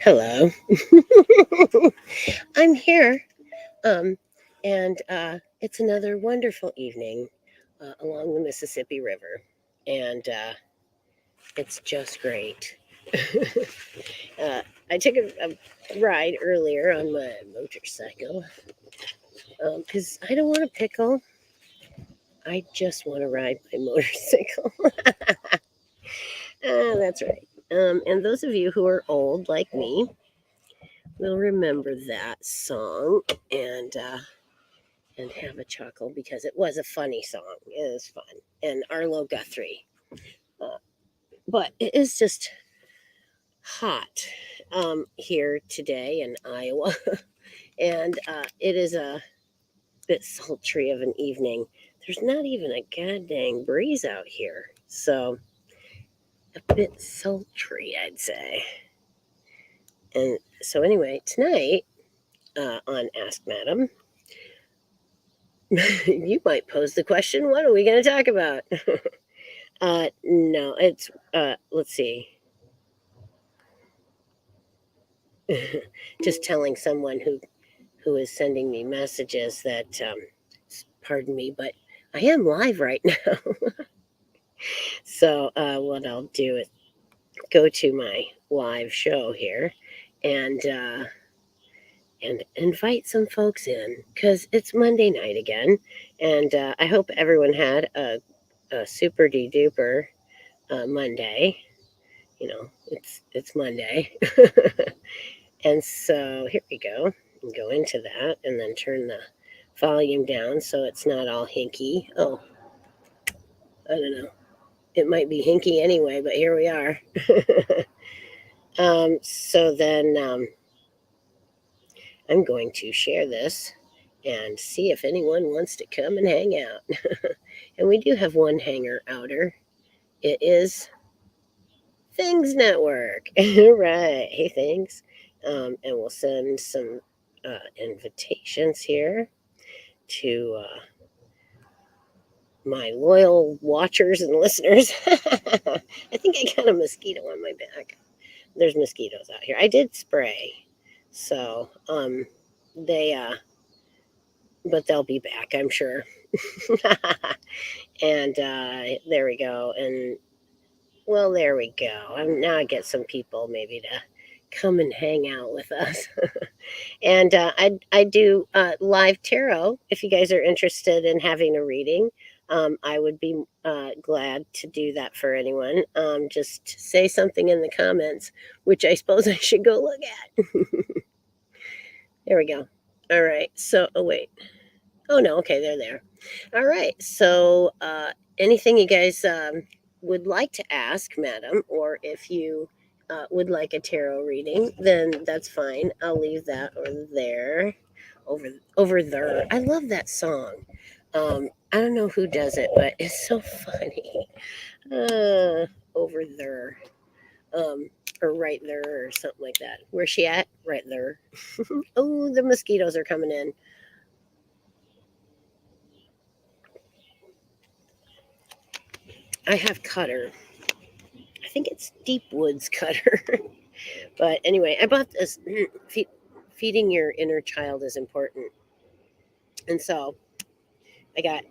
Hello. I'm here. Um, and it's another wonderful evening along the Mississippi River. And it's just great. uh, I took a ride earlier on my motorcycle because I don't want to pickle. I just want to ride my motorcycle. That's right. And those of you who are old like me will remember that song. And have a chuckle because it was a funny song. It was fun. And Arlo Guthrie. Uh, but it is just hot here today in Iowa. And it is a bit sultry of an evening. There's not even a goddamn breeze out here. So a bit sultry, I'd say. And so, anyway, tonight on Ask Madam, you might pose the question, what are we going to talk about? No, it's let's see. Just telling someone who is sending me messages that pardon me, but I am live right now. So what I'll do is go to my live show here and and invite some folks in because it's Monday night again, and I hope everyone had a super de duper Monday. You know, it's Monday. And so here we go. Go into that and then turn the volume down so it's not all hinky. Oh, I don't know. It might be hinky anyway, but here we are. So then I'm going to share this and see if anyone wants to come and hang out. And we do have one hanger outer. It is Things Network. Right. Hey, thanks. And we'll send some invitations here to my loyal watchers and listeners. I think I got a mosquito on my back. There's mosquitoes out here. I did spray. So, they, but they'll be back, I'm sure. And there we go. And well, there we go. Now I get some people maybe to come and hang out with us. And I do live tarot. If you guys are interested in having a reading, I would be glad to do that for anyone. Just say something in the comments, which I suppose I should go look at. There we go. All right. So, oh, wait. Oh, no. Okay, they're there. All right. So, anything you guys would like to ask, madam, or if you would like a tarot reading, then that's fine. I'll leave that over there. Over there. I love that song. I don't know who does it, but it's so funny. Over there. Um, or right there, or something like that. Where's she at? Right there. Oh, the mosquitoes are coming in. I have Cutter. I think it's Deep Woods Cutter. But anyway, I bought this. Feeding your inner child is important. And so I got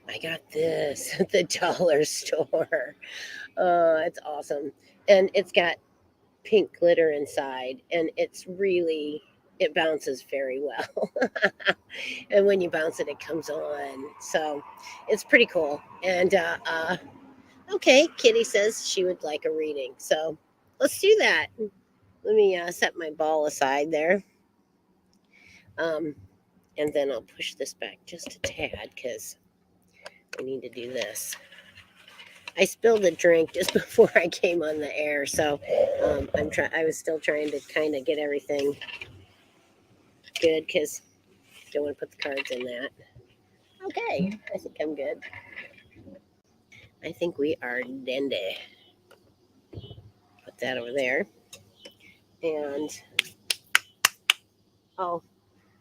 I got this at the dollar store. It's awesome. And it's got pink glitter inside and it bounces very well. And when you bounce it, it comes on. So it's pretty cool. And okay, Kitty says she would like a reading. So let's do that. Let me set my ball aside there. Um, and then I'll push this back just a tad because I need to do this. I spilled a drink just before I came on the air, so I was still trying to kind of get everything good because don't want to put the cards in that. Okay, I think I'm good. I think we are dandy. Put that over there, and oh,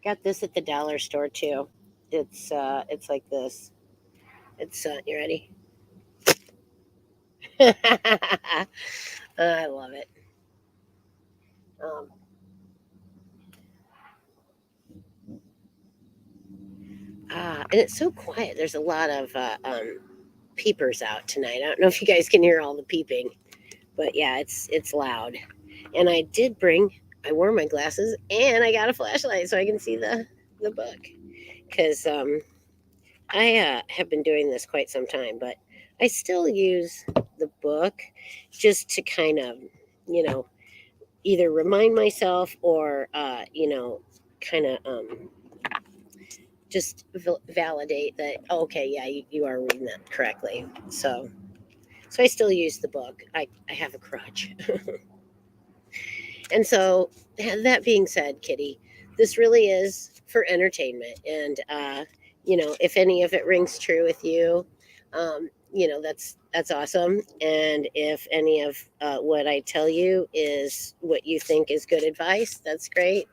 got this at the dollar store too. It's like this. It's you ready? I love it. Um, and it's so quiet. There's a lot of peepers out tonight. I don't know if you guys can hear all the peeping, but yeah, it's loud. And I wore my glasses and I got a flashlight so I can see the book because I have been doing this quite some time, but I still use the book just to kind of, you know, either remind myself or, kind of just validate that, oh, okay, yeah, you are reading that correctly. So I still use the book. I have a crutch. And so, that being said, Kitty, this really is for entertainment. And, if any of it rings true with you, that's awesome. And if any of what I tell you is what you think is good advice, that's great.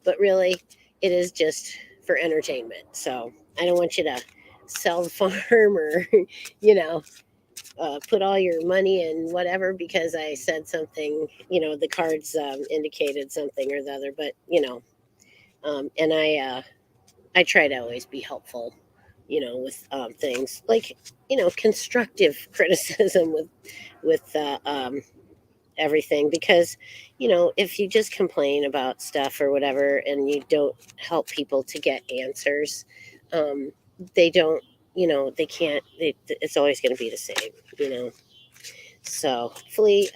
But really, it is just for entertainment. So I don't want you to sell the farm or, you know, put all your money in whatever because I said something, the cards indicated something or the other. But, and I try to always be helpful, with things like, constructive criticism with everything because, if you just complain about stuff or whatever and you don't help people to get answers, um, they don't, they can't, it's always going to be the same, you know. So, hopefully,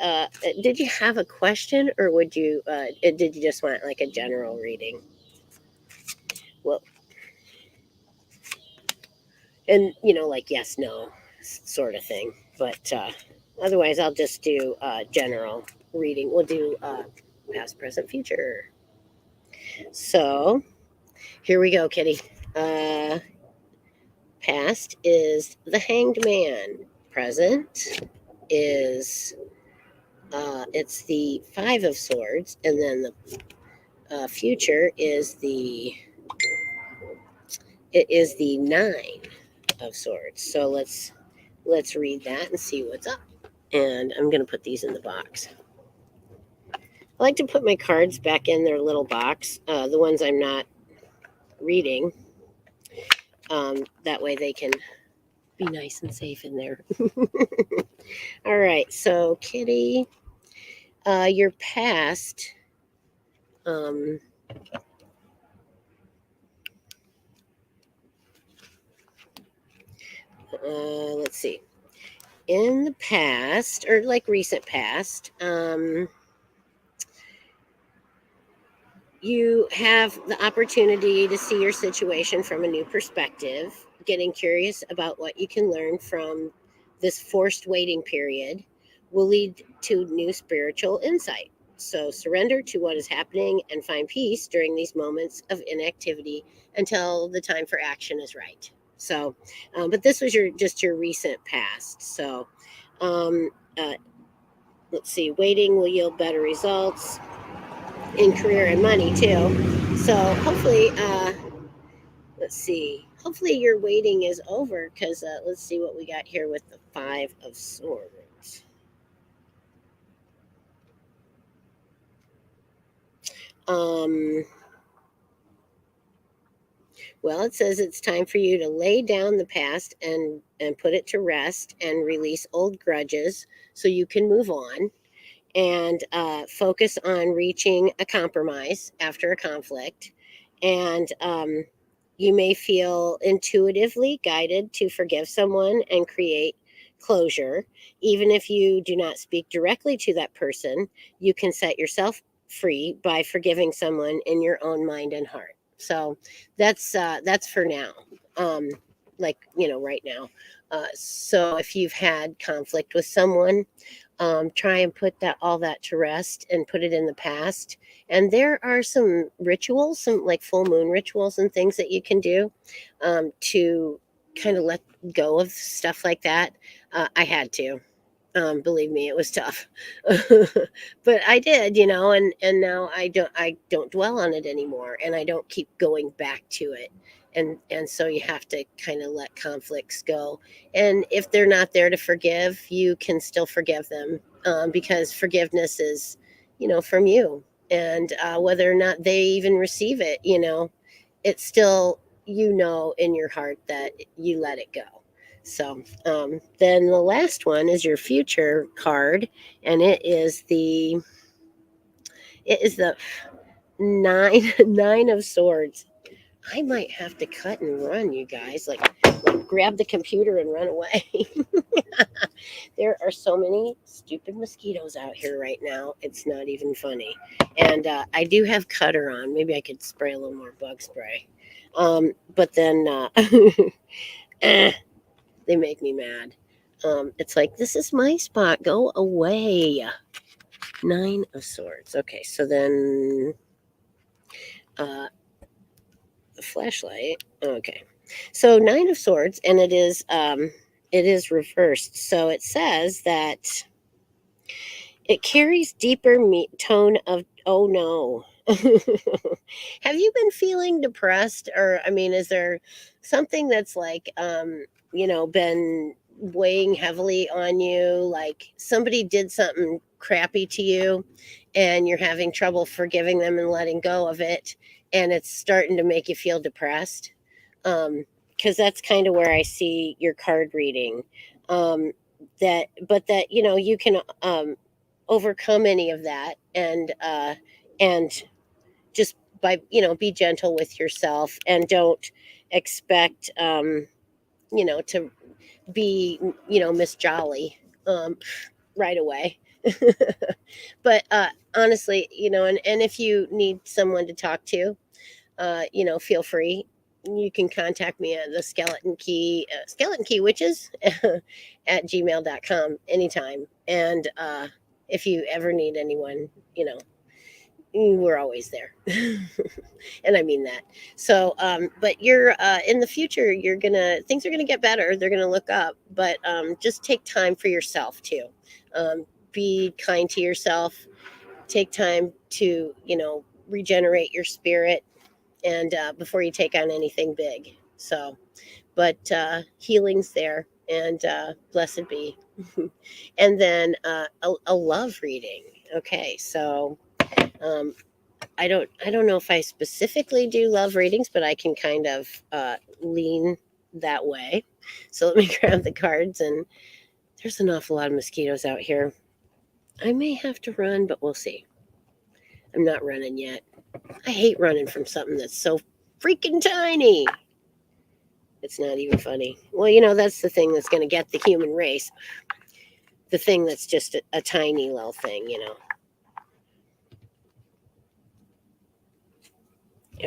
did you have a question or did you just want like a general reading? Well, and like yes, no, sort of thing. But otherwise, I'll just do general reading. We'll do past, present, future. So, here we go, Kitty. Uh, Past is the Hanged Man. Present is it's the Five of Swords, and then the future is the Nine of Swords. So let's read that and see what's up. And I'm going to put these in the box. I like to put my cards back in their little box, the ones I'm not reading. That way they can be nice and safe in there. All right, so Kitty, your past. Um, let's see. In the past, or like recent past, you have the opportunity to see your situation from a new perspective, getting curious about what you can learn from this forced waiting period will lead to new spiritual insight. So surrender to what is happening and find peace during these moments of inactivity until the time for action is right. So, but this was your recent past. So, um, uh, let's see, waiting will yield better results in career and money too. So hopefully, let's see. Hopefully your waiting is over because let's see what we got here with the Five of Swords. Um, well, it says it's time for you to lay down the past and put it to rest and release old grudges so you can move on and focus on reaching a compromise after a conflict. And you may feel intuitively guided to forgive someone and create closure. Even if you do not speak directly to that person, you can set yourself free by forgiving someone in your own mind and heart. So that's for now. Um, like right now. So if you've had conflict with someone, try and put all that to rest and put it in the past. And there are some rituals, some like full moon rituals and things that you can do to kind of let go of stuff like that. I had to. Believe me, it was tough, but I did, and now I don't dwell on it anymore, and I don't keep going back to it, and so you have to kind of let conflicts go, and if they're not there to forgive, you can still forgive them, because forgiveness is, from you. And whether or not they even receive it, it's still, in your heart that you let it go. So then the last one is your future card, and it is the nine of swords. I might have to cut and run, you guys. Like grab the computer and run away. There are so many stupid mosquitoes out here right now. It's not even funny. And I do have Cutter on. Maybe I could spray a little more bug spray. But then eh, they make me mad. It's like, this is my spot. Go away. Nine of Swords. Okay, so then the flashlight. Okay. So Nine of Swords, and it is reversed. So it says that it carries deeper tone of, oh no. Have you been feeling depressed, or I mean, is there something that's like been weighing heavily on you, like somebody did something crappy to you and you're having trouble forgiving them and letting go of it, and it's starting to make you feel depressed? Because that's kind of where I see your card reading. But that you can overcome any of that, and just by be gentle with yourself, and don't expect to be Miss Jolly right away. But honestly, and if you need someone to talk to, feel free. You can contact me at the skeleton key witches at gmail.com anytime. And if you ever need anyone, we're always there. And I mean that. So but you're in the future, things are gonna get better, they're gonna look up, but just take time for yourself too. Be kind to yourself, take time to regenerate your spirit, and before you take on anything big. So but healing's there, and blessed be. And then a love reading. Okay, so um, I don't know if I specifically do love readings, but I can kind of lean that way. So let me grab the cards, and there's an awful lot of mosquitoes out here. I may have to run, but we'll see. I'm not running yet. I hate running from something that's so freaking tiny. It's not even funny. Well, that's the thing that's going to get the human race. The thing that's just a tiny little thing.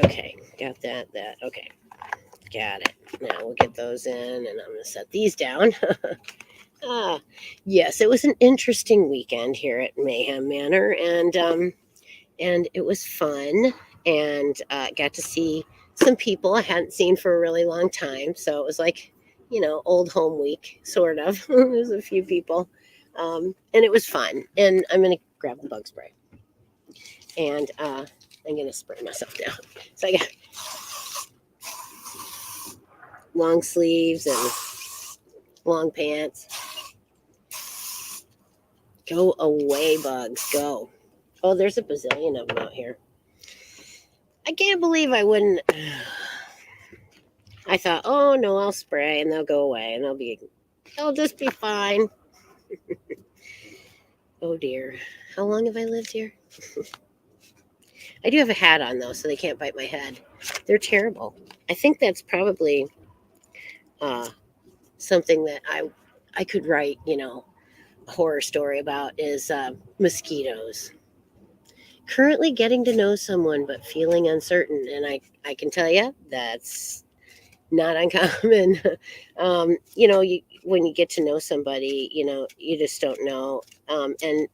Okay, got that. Okay, got it. Now we'll get those in, and I'm going to set these down. Ah, yes, it was an interesting weekend here at Mayhem Manor, and it was fun, and got to see some people I hadn't seen for a really long time. So it was like, old home week, sort of. There's a few people, and it was fun. And I'm gonna grab the bug spray, and I'm gonna spray myself down. So I got long sleeves and long pants. Go away, bugs, go. Oh, there's a bazillion of them out here. I can't believe I wouldn't. I thought, oh no, I'll spray and they'll go away and they'll just be fine. Oh dear. How long have I lived here? I do have a hat on though, so they can't bite my head. They're terrible. I think that's probably something that I could write, a horror story about, is mosquitoes. Currently getting to know someone but feeling uncertain, and I can tell you that's not uncommon. When you get to know somebody, you just don't know. And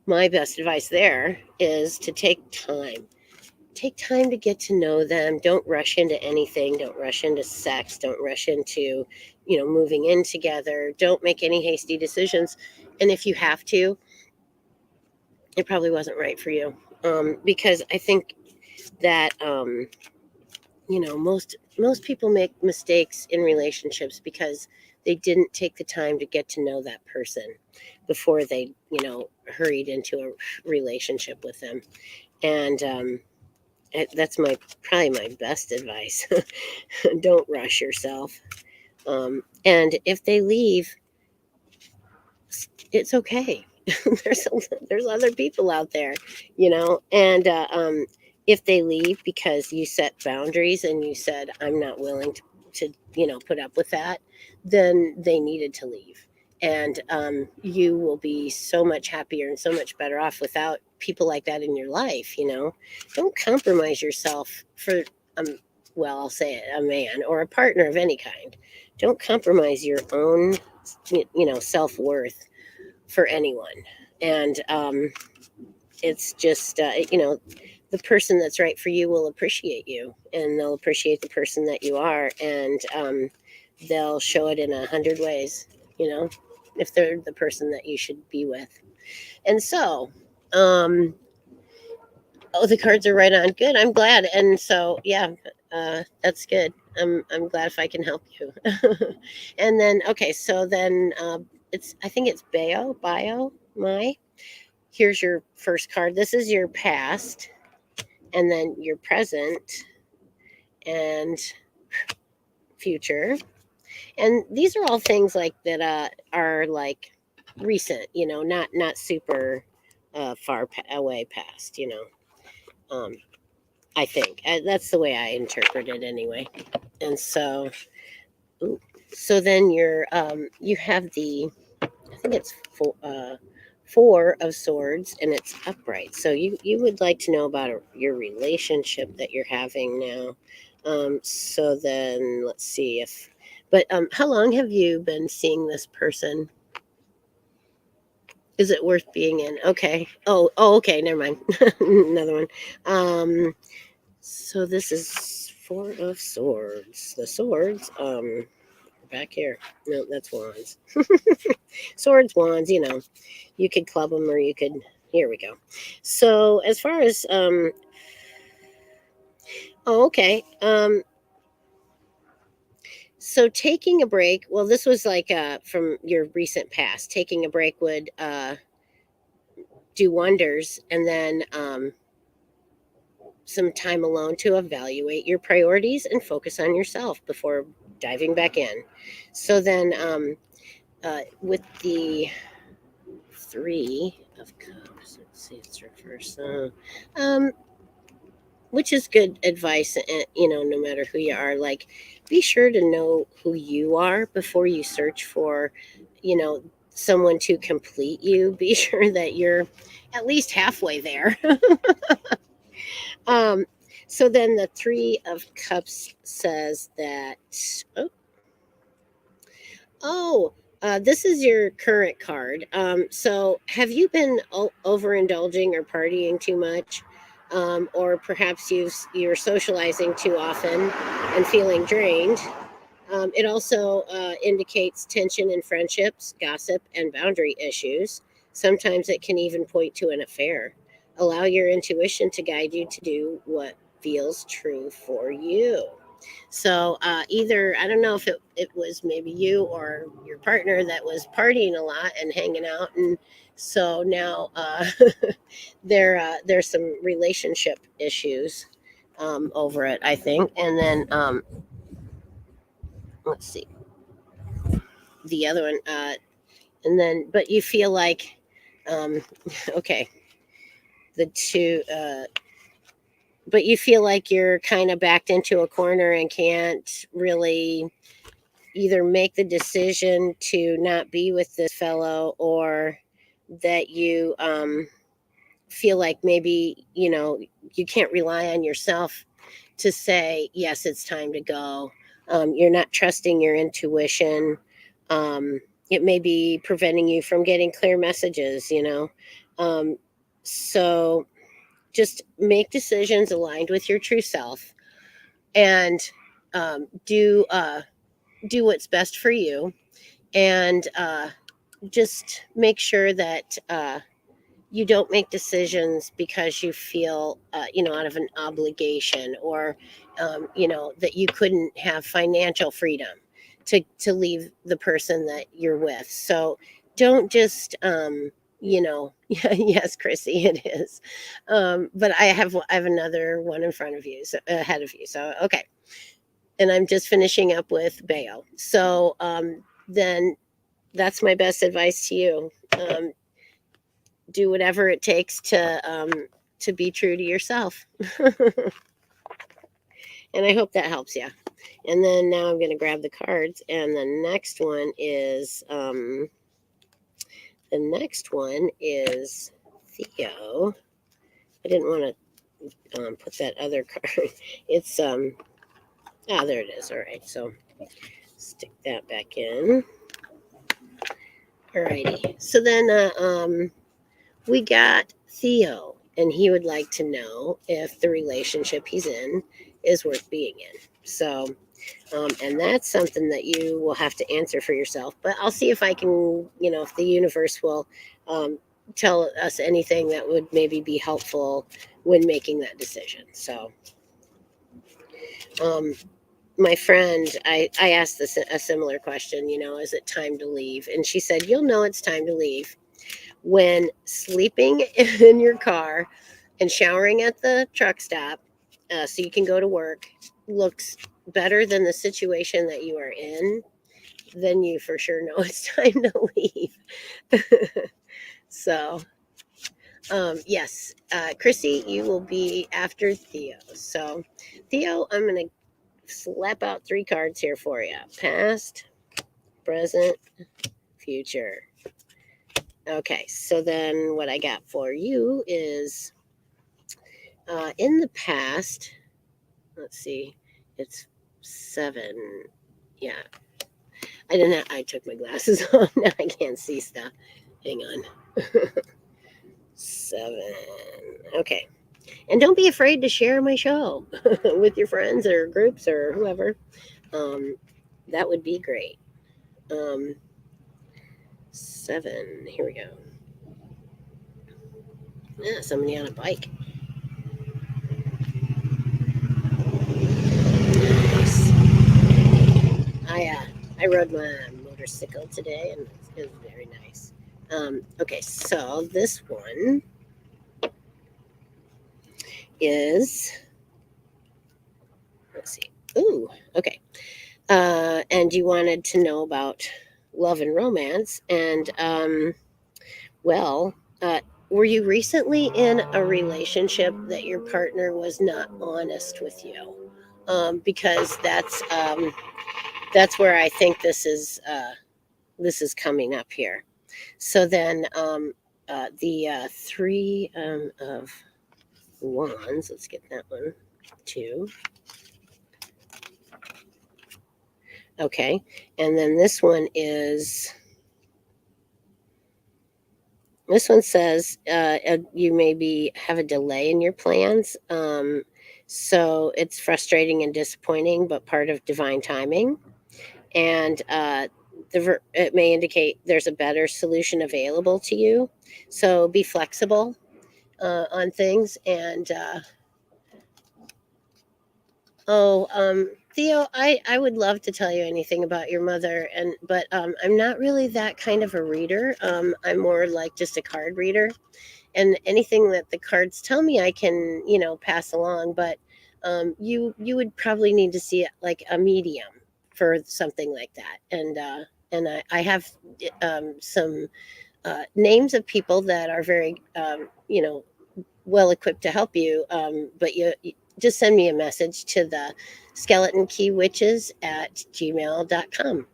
my best advice there is to take time. Take time to get to know them. Don't rush into anything. Don't rush into sex. Don't rush into, moving in together. Don't make any hasty decisions. And if you have to, it probably wasn't right for you. Because I think that most people make mistakes in relationships because they didn't take the time to get to know that person before they hurried into a relationship with them. And that's probably my best advice. Don't rush yourself. And if they leave, it's okay. there's there's other people out there, and if they leave because you set boundaries and you said I'm not willing to put up with that, then they needed to leave. And you will be so much happier and so much better off without people like that in your life. Don't compromise yourself for um well, I'll say it, a man or a partner of any kind. Don't compromise your own self-worth for anyone. And it's just the person that's right for you will appreciate you, and they'll appreciate the person that you are, and they'll show it in 100 ways, if they're the person that you should be with. And so oh, the cards are right on. Good, I'm glad. And so yeah, that's good. I'm glad if I can help you. And then okay, so then I think it's bio my here's your first card. This is your past, and then your present and future. And these are all things like that are like recent, not super far away past, I think that's the way I interpret it anyway. And so, ooh, so then you have I think it's four of swords, and it's upright. So you would like to know about your relationship that you're having now. So then let's see if, but how long have you been seeing this person? Is it worth being in? Okay. Oh, okay. Never mind. Another one. So this is four of swords. The swords, back here. No, that's wands. Swords, wands, you could club them, or you could, here we go. So as far as, okay. So taking a break, well, this was like from your recent past. Taking a break would do wonders, and then some time alone to evaluate your priorities and focus on yourself before diving back in. So then with the Three of Cups, let's see, it's reversed. Which is good advice, no matter who you are. Like, be sure to know who you are before you search for, someone to complete you. Be sure that you're at least halfway there. um, so then the Three of Cups says that, oh, oh, this is your current card. So have you been overindulging or partying too much? Or perhaps you're socializing too often and feeling drained. It also indicates tension in friendships, gossip, and boundary issues. Sometimes it can even point to an affair. Allow your intuition to guide you to do what feels true for you. So either, I don't know if it was maybe you or your partner that was partying a lot and hanging out, and so now there's some relationship issues over it, I think. And then let's see the other one, and then but you feel like um, okay, the two. But you feel like you're kind of backed into a corner and can't really either make the decision to not be with this fellow, or that you feel like maybe you can't rely on yourself to say yes, it's time to go. You're not trusting your intuition. It may be preventing you from getting clear messages. Um, so just make decisions aligned with your true self, and do what's best for you, and just make sure that you don't make decisions because you feel out of an obligation, or that you couldn't have financial freedom to leave the person that you're with. So don't just yes, Chrissy, it is. But I have another one in front of you, so ahead of you. So okay, and I'm just finishing up with Bayo. So then that's my best advice to you. Do whatever it takes to be true to yourself, and I hope that helps you. And then now I'm going to grab the cards, and the next one is Theo. I didn't want to put that other card. It's there it is. All right, so stick that back in. Alrighty. So then we got Theo, and he would like to know if the relationship he's in is worth being in. So, and that's something that you will have to answer for yourself. But I'll see if I can, if the universe will tell us anything that would maybe be helpful when making that decision. So, my friend, I asked a similar question, is it time to leave? And she said, you'll know it's time to leave when sleeping in your car and showering at the truck stop so you can go to work looks better than the situation that you are in, then you for sure know it's time to leave. So, yes, Chrissy, you will be after Theo. So, Theo, I'm going to slap out 3 cards here for you: past, present, future. Okay, so then what I got for you is in the past, let's see, it's 7. Yeah, I took my glasses on. Now I can't see stuff. Hang on. 7. Okay. And don't be afraid to share my show with your friends or groups or whoever. That would be great. 7. Here we go. Yeah, somebody on a bike. Nice. I rode my motorcycle today, and it was very nice. Okay, so this one is, let's see. Ooh, okay. And you wanted to know about love and romance, and well, were you recently in a relationship that your partner was not honest with you? Because that's where I think this is coming up here. So then the 3 of wands. Let's get that one. 2. Okay, and then this one says you maybe have a delay in your plans. So it's frustrating and disappointing, but part of divine timing. And it may indicate there's a better solution available to you. So be flexible on things. And Theo, I would love to tell you anything about your mother, but I'm not really that kind of a reader. I'm more like just a card reader, and anything that the cards tell me, I can pass along. But you would probably need to see it like a medium for something like that, and I have some names of people that are very well equipped to help you. But you just send me a message to the skeletonkey witches@gmail.com.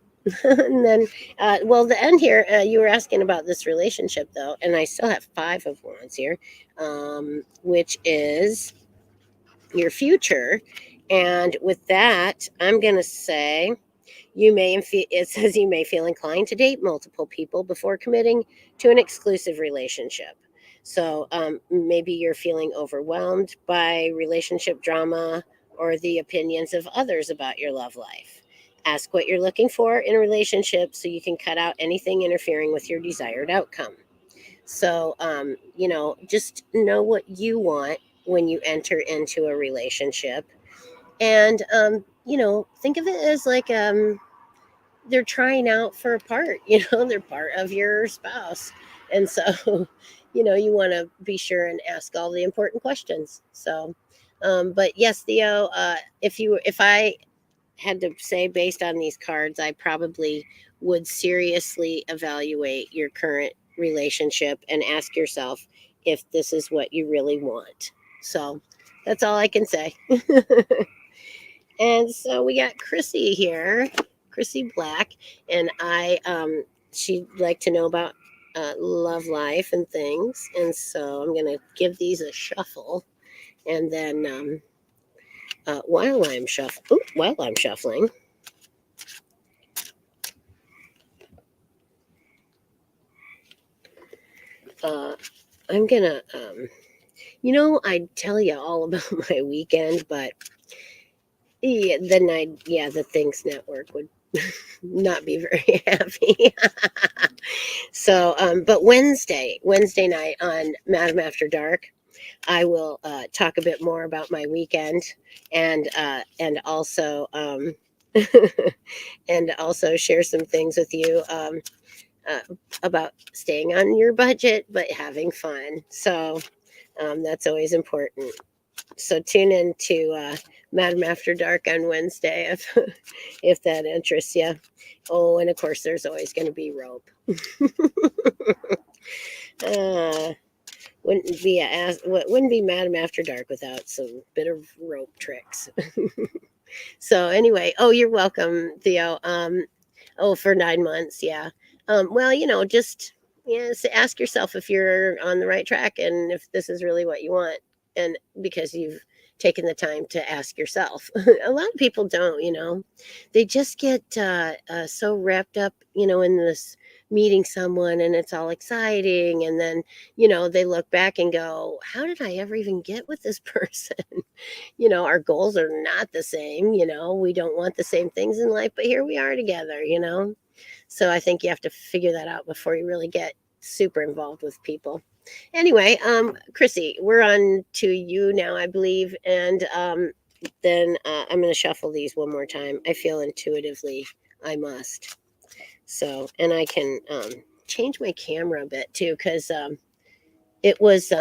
And then, the end here, you were asking about this relationship, though, and I still have 5 of wands here, which is your future. And with that, I'm going to say it says you may feel inclined to date multiple people before committing to an exclusive relationship. So maybe you're feeling overwhelmed by relationship drama or the opinions of others about your love life. Ask what you're looking for in a relationship so you can cut out anything interfering with your desired outcome. So, just know what you want when you enter into a relationship. And, think of it as like they're trying out for a part, they're part of your spouse. And so, you want to be sure and ask all the important questions. So, but yes, Theo, if I had to say based on these cards, I probably would seriously evaluate your current relationship and ask yourself if this is what you really want. So that's all I can say. And so we got Chrissy here, Chrissy Black, and she'd like to know about love life and things. And so I'm gonna give these a shuffle, and then while I'm shuffling, uh, I'm gonna I tell you all about my weekend, but the Things Network would not be very happy. So, but Wednesday night on Madam After Dark, I will talk a bit more about my weekend, and also and also share some things with you uh, about staying on your budget but having fun. So that's always important. So tune in to Madam After Dark on Wednesday if if that interests you. Oh, and of course, there's always going to be rope. uh, wouldn't be Madam After Dark without some bit of rope tricks. So anyway, oh, you're welcome, Theo. Oh, for 9 months, yeah. Well, just ask yourself if you're on the right track and if this is really what you want, and because you've taken the time to ask yourself. A lot of people don't, they just get so wrapped up, in this meeting someone and it's all exciting, and then they look back and go, how did I ever even get with this person? Our goals are not the same, we don't want the same things in life, but here we are together, so I think you have to figure that out before you really get super involved with people. Anyway, Chrissy, we're on to you now, I believe, and then I'm going to shuffle these one more time. I feel intuitively I must. So, and I can change my camera a bit too, because it was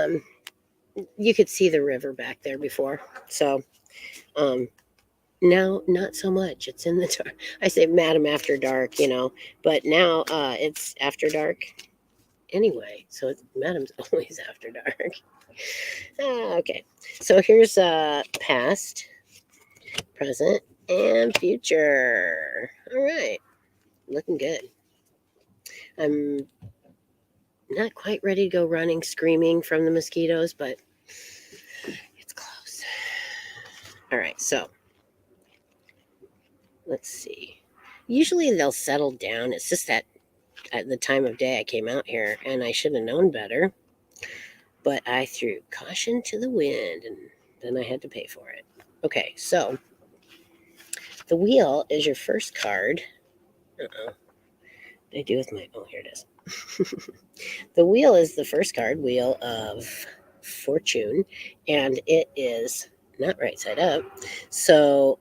you could see the river back there before. So um, now not so much. It's in the dark. I say Madam After Dark, but now it's after dark anyway. So Madam's always after dark. Okay. So here's past, present, and future. All right. Looking good. I'm not quite ready to go running, screaming from the mosquitoes, but it's close. All right. So let's see. Usually they'll settle down. It's just that at the time of day I came out here and I should have known better, but I threw caution to the wind and then I had to pay for it. Okay, so the wheel is your first card. Uh-oh. What did I do with my. Oh, here it is. The wheel is the first card, Wheel of Fortune, and it is not right side up. So,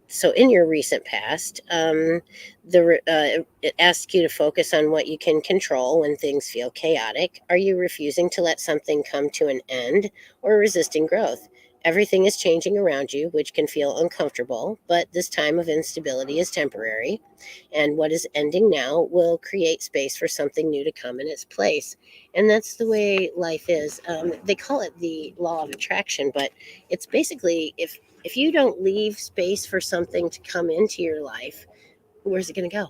so in your recent past, it asks you to focus on what you can control when things feel chaotic. Are you refusing to let something come to an end or resisting growth? Everything is changing around you, which can feel uncomfortable, but this time of instability is temporary, and what is ending now will create space for something new to come in its place. And that's the way life is. They call it the law of attraction, but it's basically if you don't leave space for something to come into your life, where's it going to go?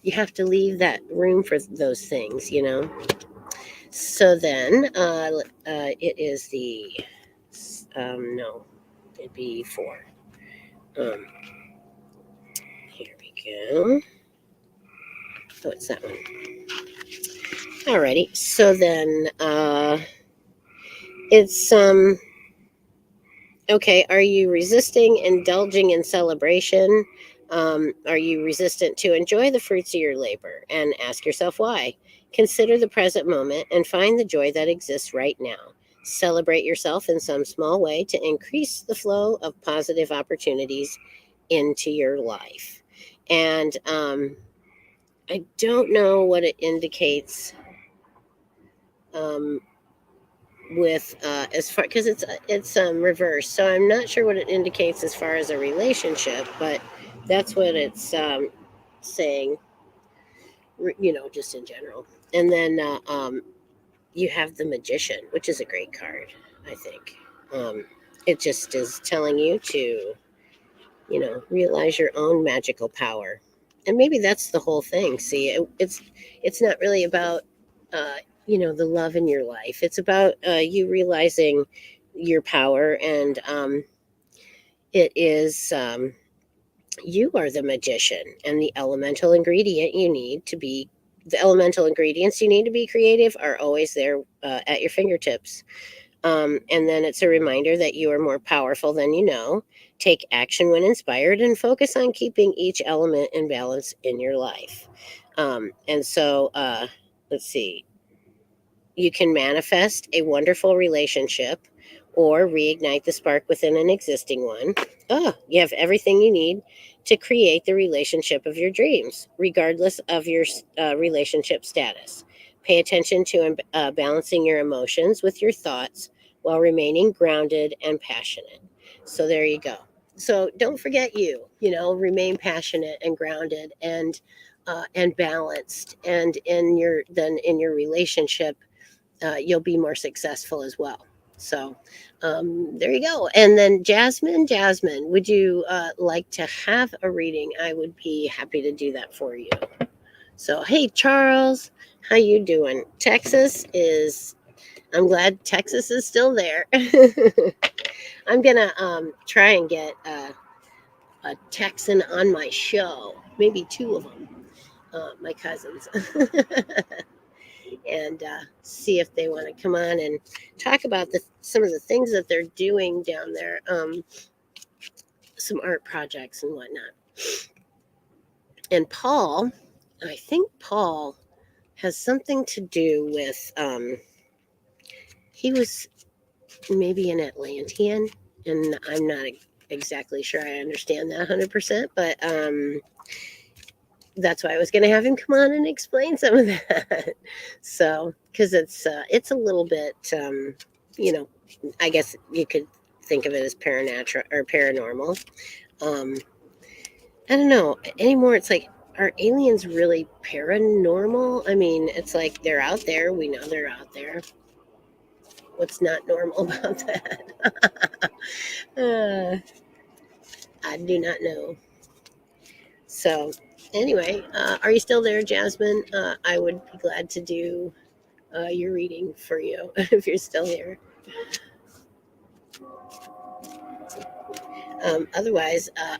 You have to leave that room for those things, So then it is no, it'd be 4. Um, Here we go. Oh, it's that one. Alrighty. So then it's okay, are you resisting indulging in celebration? Are you resistant to enjoy the fruits of your labor? And ask yourself why. Consider the present moment and find the joy that exists right now. Celebrate yourself in some small way to increase the flow of positive opportunities into your life. And I don't know what it indicates um, with as far because it's reversed, so I'm not sure what it indicates as far as a relationship, but that's what it's saying, just in general. And then you have the Magician, which is a great card, I think. It just is telling you to, realize your own magical power. And maybe that's the whole thing. See, it's not really about uh, the love in your life. It's about you realizing your power, and it is you are the magician, and the elemental ingredients you need to be creative are always there at your fingertips. And then it's a reminder that you are more powerful than you know. Take action when inspired and focus on keeping each element in balance in your life. And so, let's see, you can manifest a wonderful relationship or reignite the spark within an existing one. Oh, you have everything you need to create the relationship of your dreams, regardless of your relationship status. Pay attention to balancing your emotions with your thoughts while remaining grounded and passionate. So there you go. So don't forget remain passionate and grounded and balanced, and in your relationship you'll be more successful as well. So there you go. And then Jasmine, would you like to have a reading? I would be happy to do that for you. So hey, Charles, how you doing? I'm glad Texas is still there. I'm gonna try and get a Texan on my show, maybe two of them, my cousins. And see if they want to come on and talk about some of the things that they're doing down there, some art projects and whatnot. And I think Paul has something to do with, he was maybe an Atlantean, and I'm not exactly sure I understand that 100%, but that's why I was going to have him come on and explain some of that. So, because it's a little bit, I guess you could think of it as paranatural or paranormal. Um, I don't know anymore. It's like, are aliens really paranormal? I mean, it's like they're out there. We know they're out there. What's not normal about that? uh, I do not know. So, anyway, are you still there, Jasmine? I would be glad to do your reading for you if you're still here. Otherwise, I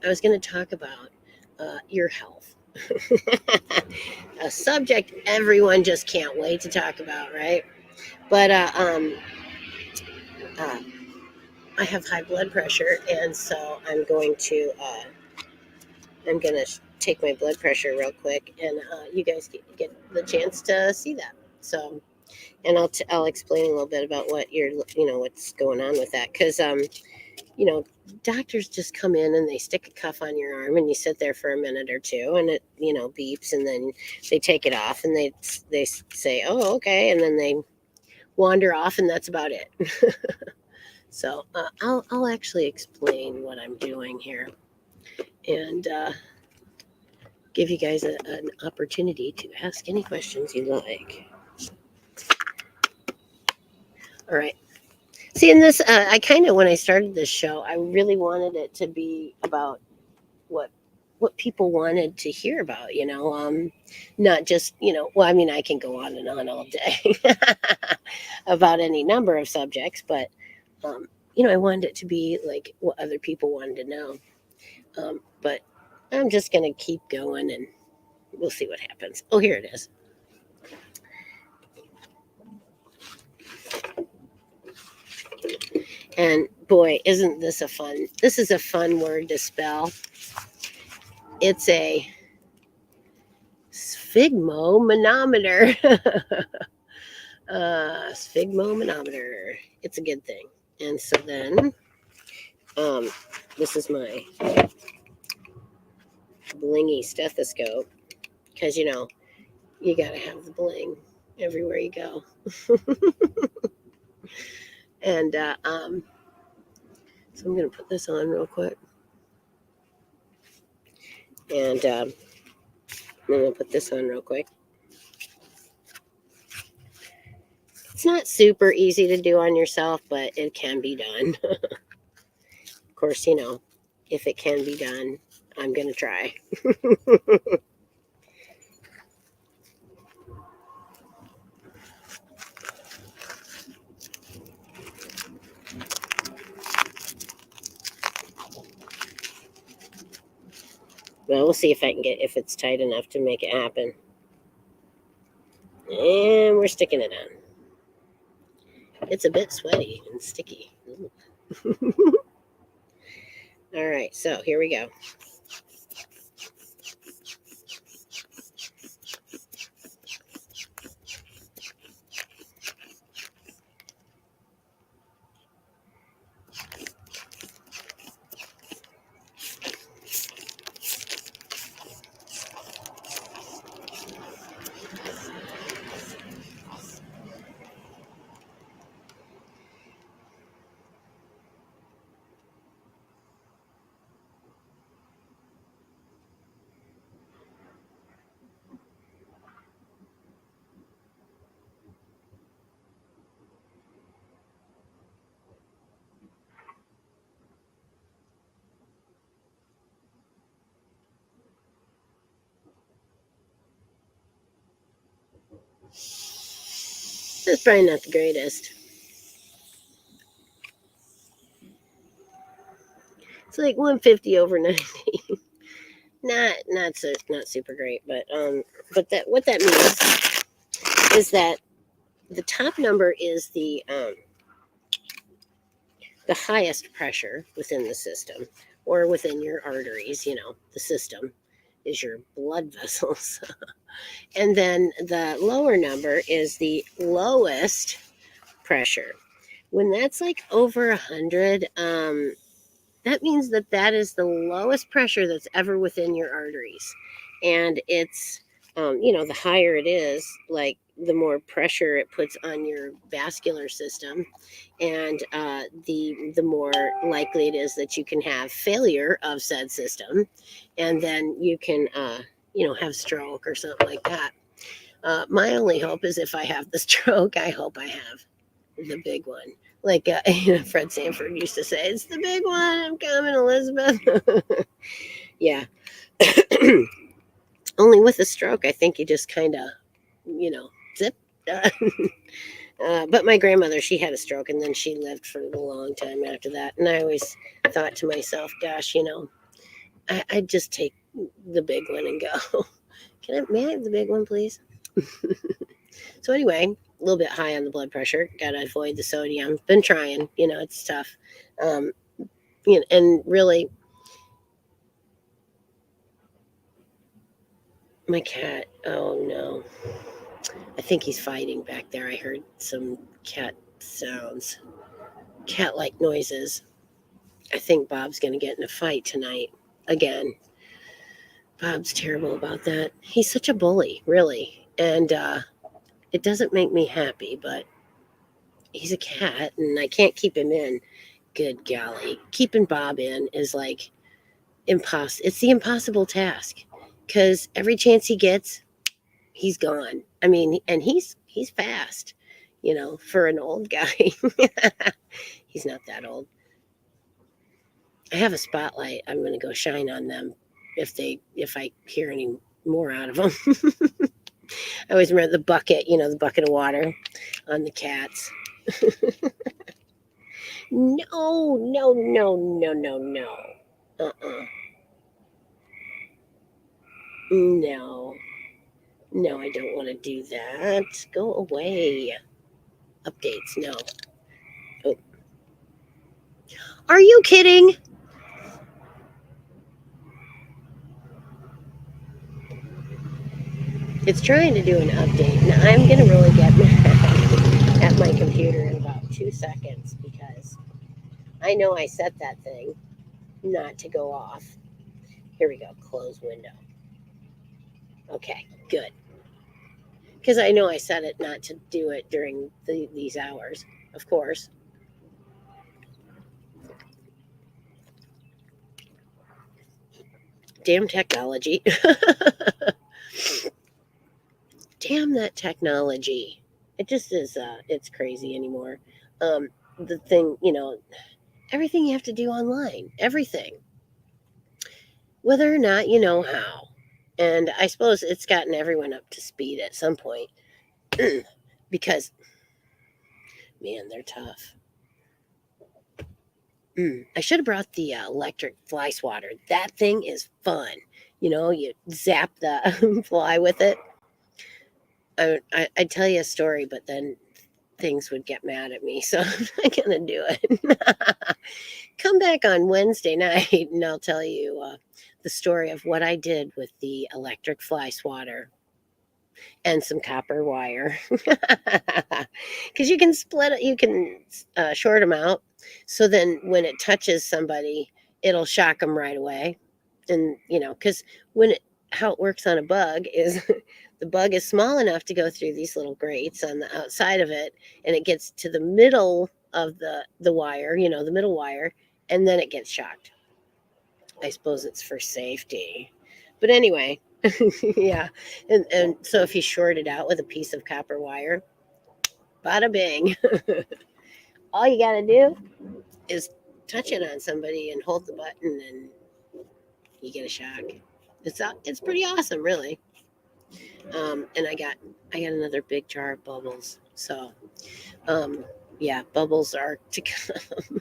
was going to talk about your health. A subject everyone just can't wait to talk about, right? But uh, I have high blood pressure, and so I'm going to take my blood pressure real quick, and you guys get the chance to see that. So, and I'll explain a little bit about what's going on with that, because you know, doctors just come in and they stick a cuff on your arm and you sit there for a minute or two, and it, beeps, and then they take it off and they say, "Oh, okay." And then they wander off, and that's about it. So I'll actually explain what I'm doing here, and give you guys an opportunity to ask any questions you like. All right. See, in this, I kind of, when I started this show, I really wanted it to be about what what people wanted to hear about, not just, well, I mean, I can go on and on all day about any number of subjects, but um, I wanted it to be like what other people wanted to know. But I'm just gonna keep going, and we'll see what happens. Oh, here it is. And boy, isn't this this is a fun word to spell. It's a sphygmomanometer. Sphygmomanometer. It's a good thing. And so then, this is my blingy stethoscope because, you know, you got to have the bling everywhere you go. And so I'm going to put this on real quick. And I'm going to put this on real quick. It's not super easy to do on yourself, but it can be done. Of course, you know, if it can be done, I'm going to try. Well, we'll see if I can get, if it's tight enough to make it happen. And we're sticking it on. It's a bit sweaty and sticky. All right, so here we go. That's probably not the greatest. It's like 150 over 90. not super great, but that what that means is that the top number is the highest pressure within the system or within your arteries. You know, the system is your blood vessels. And then the lower number is the lowest pressure. When that's like over 100, that means that that is the lowest pressure that's ever within your arteries. And it's, you know, the higher it is, like the more pressure it puts on your vascular system, and the more likely it is that you can have failure of said system, and then you can, you know, have stroke or something like that. My only hope is if I have the stroke, I hope I have the big one. Like you know, Fred Sanford used to say, "It's the big one. I'm coming, Elizabeth." Yeah. Only with a stroke, I think you just kind of, you know, zip. But my grandmother, she had a stroke and then she lived for a long time after that. And I always thought to myself, gosh, you know, I'd just take the big one and go. May I have the big one, please? So anyway, a little bit high on the blood pressure. Got to avoid the sodium. Been trying, you know, it's tough. You know, and really, my cat. Oh no, I think he's fighting back there. I heard some cat sounds, cat-like noises. I think Bob's going to get in a fight tonight again. Bob's terrible about that. He's such a bully, really, and it doesn't make me happy. But he's a cat, and I can't keep him in. Good golly, keeping Bob in is like it's the impossible task, because every chance he gets, he's gone. I mean, and he's fast, you know, for an old guy. He's not that old. I have a spotlight. I'm going to go shine on them if I hear any more out of them. I always remember the bucket, you know, the bucket of water on the cats. No, no, no, no, no, no. Uh-uh. No. No, I don't want to do that. Go away. Updates, no. Oh. Are you kidding? It's trying to do an update. Now I'm going to really get mad at my computer in about 2 seconds because I know I set that thing not to go off. Here we go. Close window. Okay, good. Because I know I said it not to do it during these hours, of course. Damn technology. Damn that technology. It just is, it's crazy anymore. The thing, everything you have to do online, everything, whether or not you know how. And I suppose it's gotten everyone up to speed at some point because, man, they're tough. I should have brought the electric fly swatter. That thing is fun. You zap the fly with it. I'd tell you a story, but then things would get mad at me, so I'm not going to do it. Come back on Wednesday night and I'll tell you the story of what I did with the electric fly swatter and some copper wire. Because you can split it, you can short them out. So then when it touches somebody, it'll shock them right away. And, because how it works on a bug is the bug is small enough to go through these little grates on the outside of it, and it gets to the middle of the wire, the middle wire, and then it gets shocked. I suppose it's for safety. But anyway, yeah. And so if you short it out with a piece of copper wire, bada bing. All you got to do is touch it on somebody and hold the button, and you get a shock. It's pretty awesome, really. And I got another big jar of bubbles. So, yeah, bubbles are to come.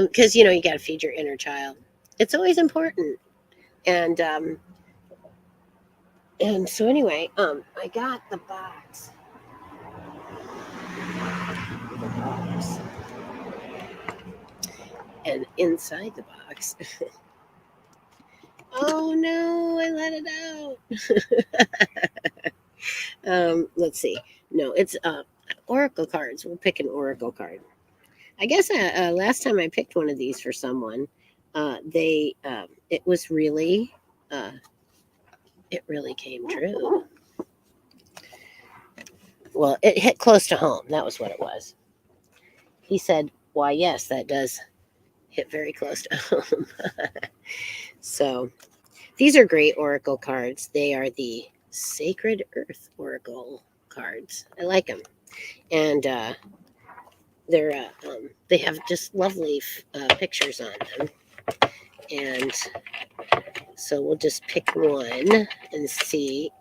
Because you got to feed your inner child. It's always important. And so anyway, I got the box. And inside the box. Oh no, I let it out. Let's see. No, it's oracle cards. We'll pick an oracle card. I guess last time I picked one of these for someone, it was really it really came true. Well, it hit close to home. That was what it was. He said, "Why, yes, that does hit very close to home." So, these are great oracle cards. They are the Sacred Earth Oracle cards. I like them, and they have just lovely pictures on them. And so we'll just pick one and see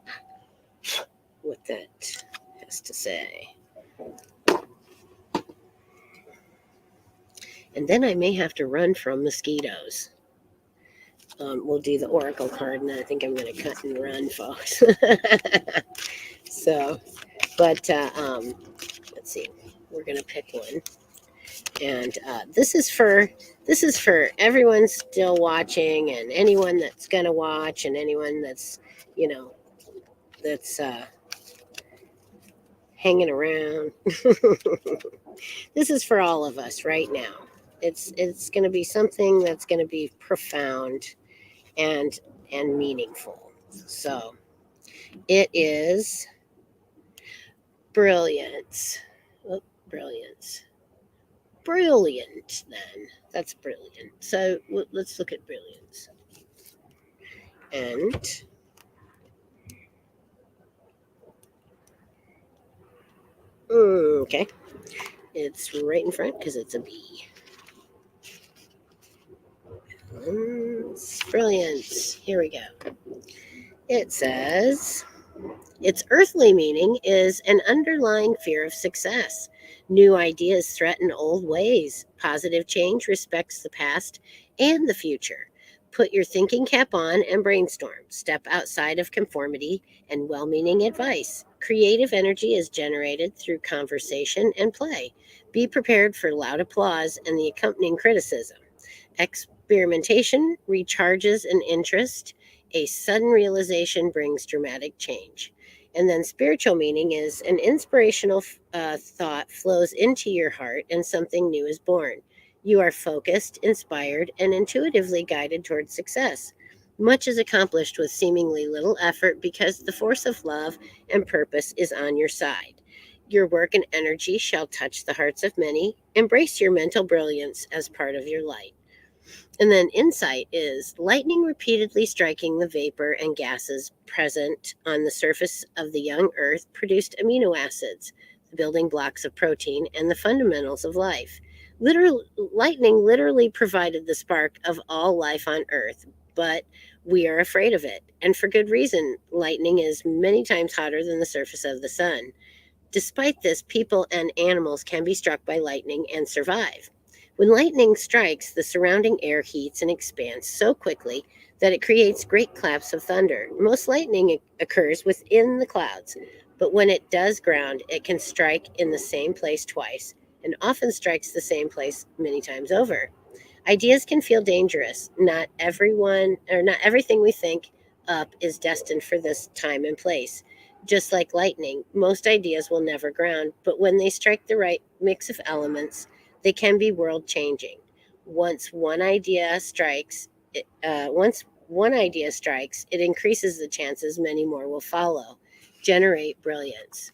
what that has to say. And then I may have to run from mosquitoes. We'll do the oracle card, and then I think I'm going to cut and run, folks. So, but let's see. We're going to pick one, and this is for everyone still watching, and anyone that's going to watch, and anyone that's that's hanging around. This is for all of us right now. It's going to be something that's going to be profound and meaningful. So it is brilliance. Oh, brilliance. Brilliant, then. That's brilliant. So let's look at brilliance. And okay. It's right in front because it's a B. Brilliance. Here we go. It says, its earthly meaning is an underlying fear of success. New ideas threaten old ways. Positive change respects the past and the future. Put your thinking cap on and brainstorm. Step outside of conformity and well meaning advice. Creative energy is generated through conversation and play. Be prepared for loud applause and the accompanying criticism. Experimentation recharges an interest. A sudden realization brings dramatic change. And then spiritual meaning is an inspirational thought flows into your heart and something new is born. You are focused, inspired, and intuitively guided towards success. Much is accomplished with seemingly little effort because the force of love and purpose is on your side. Your work and energy shall touch the hearts of many. Embrace your mental brilliance as part of your light. And then insight is lightning repeatedly striking the vapor and gases present on the surface of the young earth produced amino acids, the building blocks of protein, and the fundamentals of life. Lightning literally provided the spark of all life on earth, but we are afraid of it. And for good reason. Lightning is many times hotter than the surface of the sun. Despite this, people and animals can be struck by lightning and survive. When lightning strikes, the surrounding air heats and expands so quickly that it creates great claps of thunder. Most lightning occurs within the clouds, but when it does ground, it can strike in the same place twice and often strikes the same place many times over. Ideas can feel dangerous. Not everything we think up is destined for this time and place. Just like lightning, most ideas will never ground, but when they strike the right mix of elements, they can be world changing. Once one idea strikes, once one idea strikes, it increases the chances many more will follow. Generate brilliance.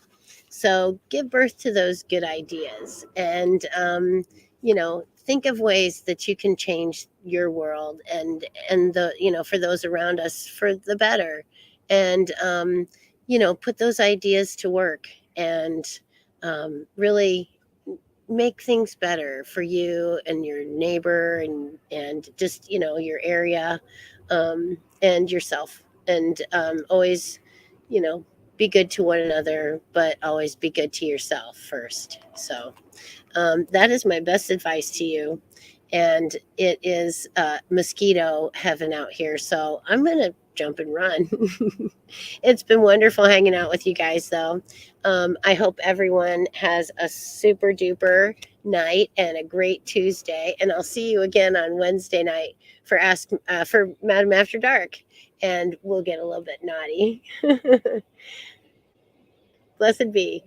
So give birth to those good ideas and, think of ways that you can change your world and for those around us for the better. And, put those ideas to work and really make things better for you and your neighbor and just, your area and yourself. And always, you know, be good to one another, but always be good to yourself first. So that is my best advice to you. And it is mosquito heaven out here. So I'm going to jump and run. It's been wonderful hanging out with you guys, though. I hope everyone has a super duper night and a great Tuesday. And I'll see you again on Wednesday night for Madam After Dark. And we'll get a little bit naughty. Blessed be.